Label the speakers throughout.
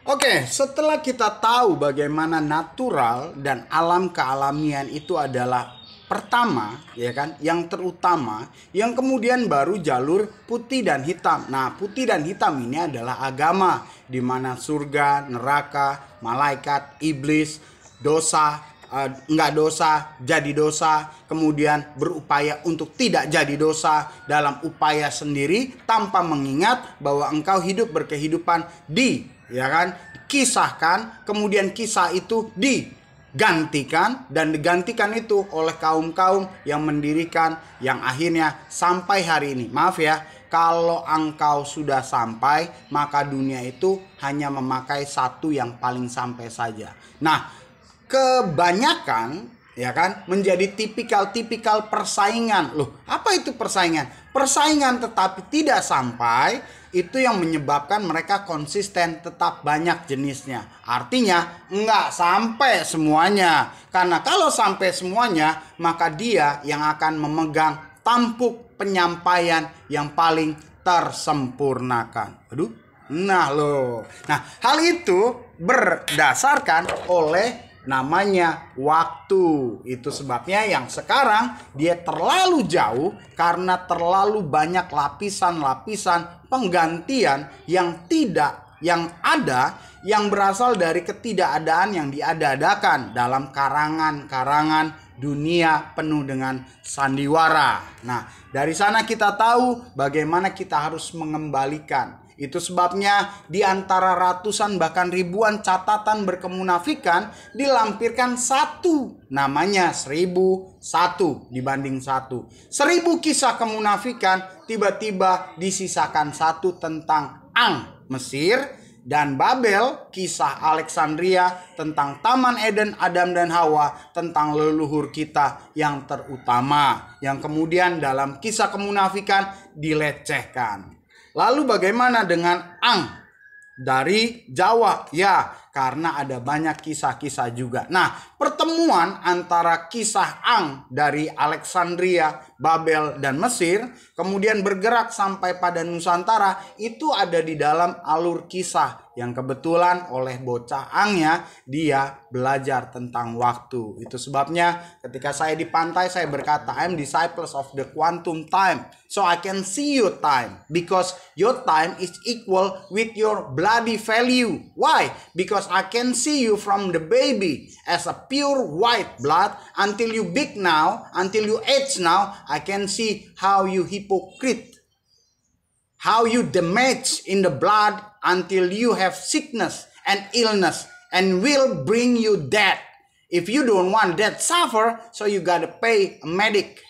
Speaker 1: Oke, setelah kita tahu bagaimana natural dan alam kealamian itu adalah pertama, ya kan, yang terutama, yang kemudian baru jalur putih dan hitam. Nah, putih dan hitam ini adalah agama, di mana surga, neraka, malaikat, iblis, dosa, enggak dosa, jadi dosa, kemudian berupaya untuk tidak jadi dosa dalam upaya sendiri tanpa mengingat bahwa engkau hidup berkehidupan ya kan, kisahkan, kemudian kisah itu digantikan dan digantikan itu oleh kaum-kaum yang mendirikan yang akhirnya sampai hari ini. Maaf ya, kalau engkau sudah sampai, maka dunia itu hanya memakai satu yang paling sampai saja. Nah, kebanyakan ya kan menjadi tipikal persaingan. Loh, apa itu persaingan? Persaingan tetapi tidak sampai, itu yang menyebabkan mereka konsisten tetap banyak jenisnya. Artinya enggak sampai semuanya. Karena kalau sampai semuanya, maka dia yang akan memegang tampuk penyampaian yang paling tersempurnakan. Aduh, nah loh. Nah, hal itu berdasarkan oleh namanya waktu. Itu sebabnya yang sekarang dia terlalu jauh karena terlalu banyak lapisan-lapisan penggantian yang ada yang berasal dari ketidakadaan yang diada-adakan dalam karangan-karangan dunia penuh dengan sandiwara. Nah, dari sana kita tahu bagaimana kita harus mengembalikan. Itu sebabnya di antara ratusan bahkan ribuan catatan berkemunafikan dilampirkan satu, namanya 1001 dibanding 1. 1000 kisah kemunafikan, tiba-tiba disisakan satu tentang Mesir dan Babel, kisah Alexandria, tentang Taman Eden, Adam dan Hawa, tentang leluhur kita yang terutama, yang kemudian dalam kisah kemunafikan dilecehkan. Lalu bagaimana dengan dari Jawa? Ya, karena ada banyak kisah-kisah juga. Nah, pertemuan antara kisah dari Alexandria, Babel, dan Mesir, kemudian bergerak sampai pada Nusantara, itu ada di dalam alur kisah. Yang kebetulan oleh bocah dia belajar tentang waktu. Itu sebabnya ketika saya di pantai, saya berkata, I'm disciples of the quantum time. So I can see your time. Because your time is equal with your bloody value. Why? Because I can see you from the baby as a pure white blood until you big now, until you age now. I can see how you hypocrite, how you damage in the blood until you have sickness and illness and will bring you death. If you don't want that suffer, so you gotta pay a medic.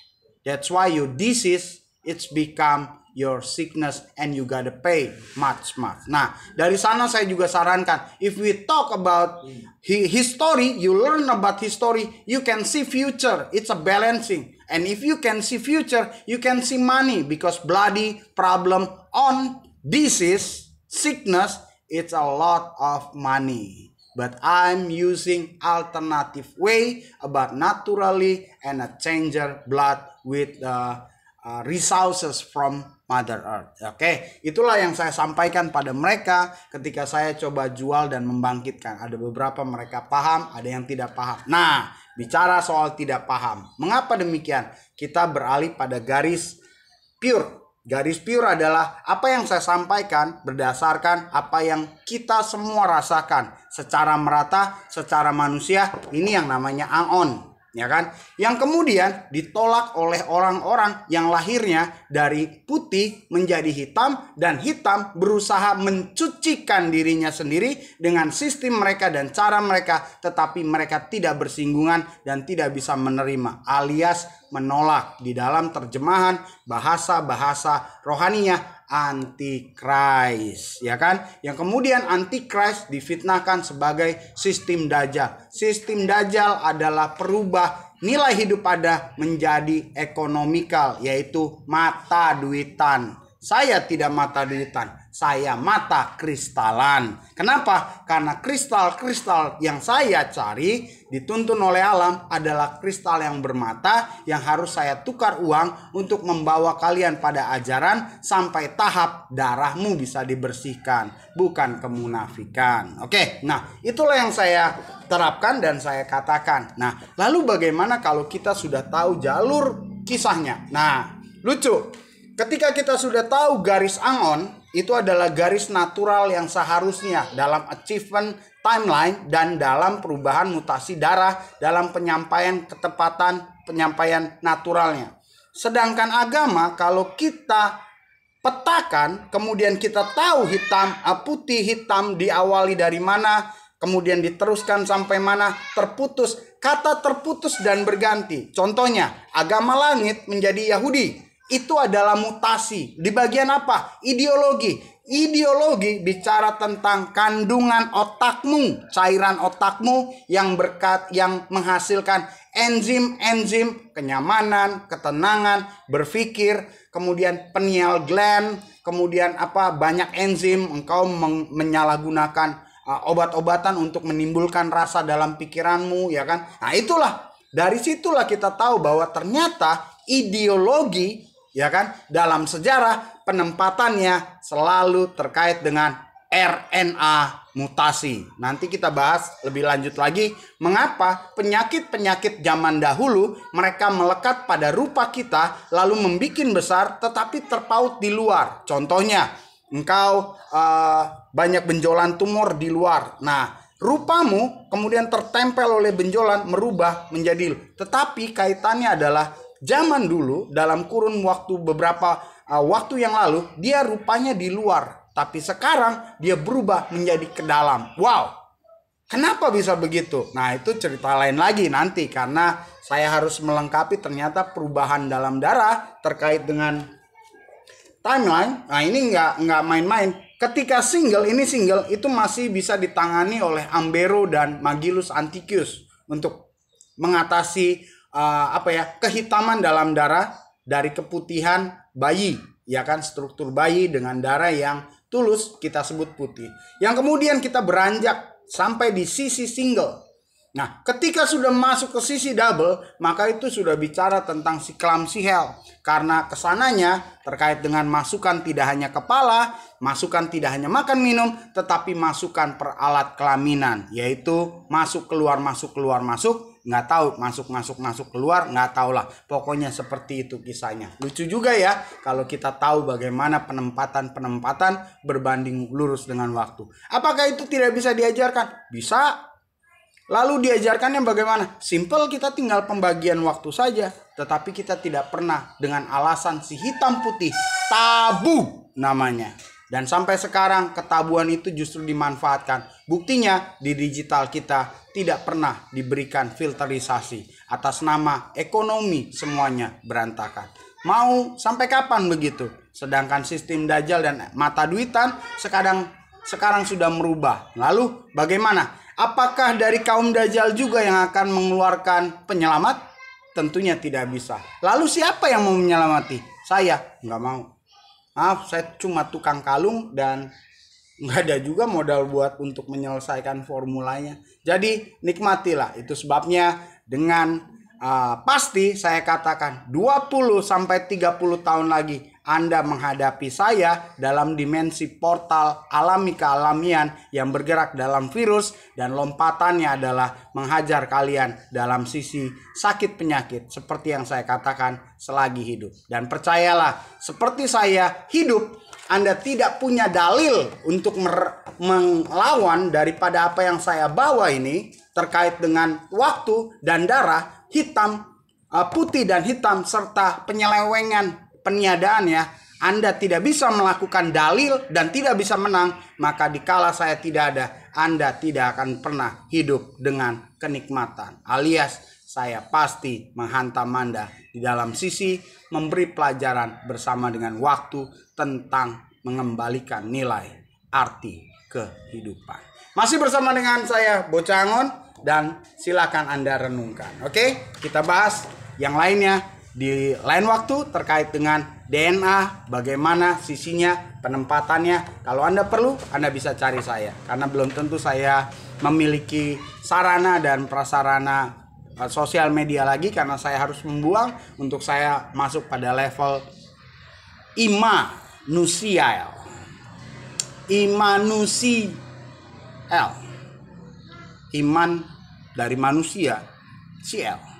Speaker 1: That's why your disease, it's become your sickness and you gotta pay much. Nah, dari sana saya juga sarankan, if we talk about history, you learn about history, you can see future. It's a balancing. And if you can see future, you can see money, because bloody problem on disease, sickness, it's a lot of money. But I'm using alternative way about naturally and a changer blood with resources from Mother Earth. Oke, itulah yang saya sampaikan pada mereka ketika saya coba jual dan membangkitkan. Ada beberapa mereka paham, ada yang tidak paham. Nah, bicara soal tidak paham, mengapa demikian? Kita beralih pada garis pure. Garis pure adalah apa yang saya sampaikan berdasarkan apa yang kita semua rasakan secara merata, secara manusia. Ini yang namanya aon, ya kan? Yang kemudian ditolak oleh orang-orang yang lahirnya dari putih menjadi hitam, dan hitam berusaha mencucikan dirinya sendiri dengan sistem mereka dan cara mereka, tetapi mereka tidak bersinggungan dan tidak bisa menerima, alias menolak. Di dalam terjemahan bahasa rohaninya antikris, ya kan? Yang kemudian antikris difitnahkan sebagai sistem dajjal. Sistem dajjal adalah perubah nilai hidup ada menjadi ekonomikal, yaitu mata duitan. Saya tidak mata duitan. saya mata kristalan. Kenapa? Karena kristal-kristal yang saya cari dituntun oleh alam adalah kristal yang bermata yang harus saya tukar uang untuk membawa kalian pada ajaran sampai tahap darahmu bisa dibersihkan, bukan kemunafikan. Oke, nah itulah yang saya terapkan dan saya katakan. Nah, lalu bagaimana kalau kita sudah tahu jalur kisahnya? Nah, lucu. Ketika kita sudah tahu garis angon, itu adalah garis natural yang seharusnya dalam achievement timeline dan dalam perubahan mutasi darah dalam penyampaian ketepatan penyampaian naturalnya. Sedangkan agama kalau kita petakan, kemudian kita tahu hitam, putih hitam diawali dari mana, kemudian diteruskan sampai mana, terputus. Kata terputus dan berganti. Contohnya, agama langit menjadi Yahudi. Itu adalah mutasi. Di bagian apa? Ideologi. Ideologi bicara tentang kandungan otakmu, cairan otakmu yang menghasilkan enzim-enzim kenyamanan, ketenangan, berpikir, kemudian pineal gland, kemudian banyak enzim, engkau menyalahgunakan obat-obatan untuk menimbulkan rasa dalam pikiranmu, ya kan? Nah, itulah dari situlah kita tahu bahwa ternyata ideologi, ya kan, dalam sejarah penempatannya selalu terkait dengan RNA mutasi. Nanti kita bahas lebih lanjut lagi mengapa penyakit-penyakit zaman dahulu mereka melekat pada rupa kita lalu membuat besar tetapi terpaut di luar. Contohnya, engkau banyak benjolan tumor di luar. Nah, rupamu kemudian tertempel oleh benjolan merubah menjadi, tetapi kaitannya adalah zaman dulu dalam kurun waktu beberapa waktu yang lalu dia rupanya di luar, tapi sekarang dia berubah menjadi ke dalam. Wow, kenapa bisa begitu? Nah, itu cerita lain lagi nanti karena saya harus melengkapi ternyata perubahan dalam darah terkait dengan timeline. Nah, ini nggak main-main. Ketika single itu masih bisa ditangani oleh Ambero dan Magillus Anticius untuk mengatasi kehitaman dalam darah dari keputihan bayi, ya kan, struktur bayi dengan darah yang tulus kita sebut putih. Yang kemudian kita beranjak sampai di sisi single. Nah, ketika sudah masuk ke sisi double, maka itu sudah bicara tentang si klamsihel. Karena kesananya terkait dengan masukan tidak hanya kepala, masukan tidak hanya makan minum, tetapi masukan peralat kelaminan, yaitu masuk keluar masuk keluar masuk. Nggak tahu masuk keluar, nggak tahu lah, pokoknya seperti itu kisahnya. Lucu juga ya kalau kita tahu bagaimana penempatan berbanding lurus dengan waktu. Apakah itu tidak bisa diajarkan? Bisa. Lalu diajarkannya bagaimana? Simple, kita tinggal pembagian waktu saja. Tetapi kita tidak pernah dengan alasan si hitam putih, tabu namanya. Dan sampai sekarang ketabuan itu justru dimanfaatkan. Buktinya di digital kita tidak pernah diberikan filterisasi. Atas nama ekonomi semuanya berantakan. Mau sampai kapan begitu? Sedangkan sistem dajjal dan mata duitan sekarang sudah merubah. Lalu bagaimana? Apakah dari kaum dajjal juga yang akan mengeluarkan penyelamat? Tentunya tidak bisa. Lalu siapa yang mau menyelamati? Saya nggak mau. Maaf, saya cuma tukang kalung dan nggak ada juga modal buat untuk menyelesaikan formulanya. Jadi nikmatilah. Itu sebabnya dengan pasti saya katakan 20-30 tahun lagi Anda menghadapi saya dalam dimensi portal alami kealamian yang bergerak dalam virus, dan lompatannya adalah menghajar kalian dalam sisi sakit penyakit seperti yang saya katakan selagi hidup. Dan percayalah, seperti saya hidup, Anda tidak punya dalil untuk melawan daripada apa yang saya bawa ini terkait dengan waktu dan darah, hitam, putih dan hitam, serta penyelewengan peniadaan ya. Anda tidak bisa melakukan dalil dan tidak bisa menang, maka dikala saya tidak ada, Anda tidak akan pernah hidup dengan kenikmatan. Alias saya pasti menghantam Anda di dalam sisi memberi pelajaran bersama dengan waktu tentang mengembalikan nilai arti kehidupan. Masih bersama dengan saya Bocah Angon, dan silakan Anda renungkan. Oke, kita bahas yang lainnya di lain waktu terkait dengan DNA, bagaimana sisinya, penempatannya. Kalau Anda perlu, Anda bisa cari saya, karena belum tentu saya memiliki sarana dan prasarana sosial media lagi, karena saya harus membuang untuk saya masuk pada level Immanusial. Iman dari manusia, CL.